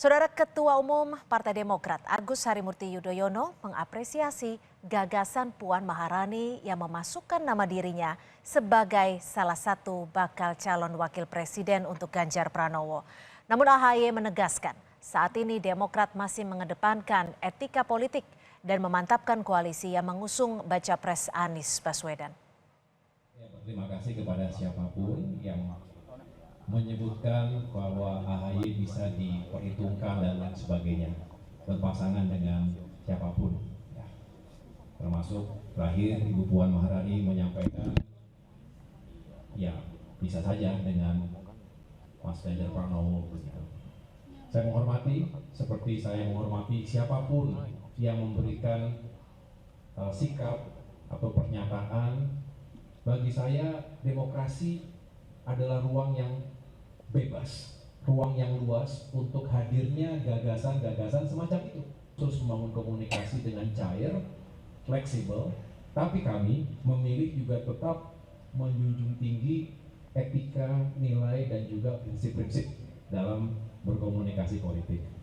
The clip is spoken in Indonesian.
Saudara Ketua Umum Partai Demokrat Agus Harimurti Yudhoyono mengapresiasi gagasan Puan Maharani yang memasukkan nama dirinya sebagai salah satu bakal calon wakil presiden untuk Ganjar Pranowo. Namun AHY menegaskan saat ini Demokrat masih mengedepankan etika politik dan memantapkan koalisi yang mengusung baca pres Anies Baswedan. Terima kasih kepada siapapun yang menyebutkan bahwa AHY bisa diperhitungkan dan lain sebagainya, berpasangan dengan siapapun, ya. Termasuk terakhir Ibu Puan Maharani menyampaikan, ya bisa saja dengan Mas Ganjar Pranowo. Saya menghormati, seperti saya menghormati siapapun yang memberikan sikap atau pernyataan. Bagi saya demokrasi adalah ruang yang bebas, ruang yang luas untuk hadirnya gagasan-gagasan semacam itu. Terus membangun komunikasi dengan cair, fleksibel, tapi kami memilih juga tetap menjunjung tinggi etika, nilai, dan juga prinsip-prinsip dalam berkomunikasi politik.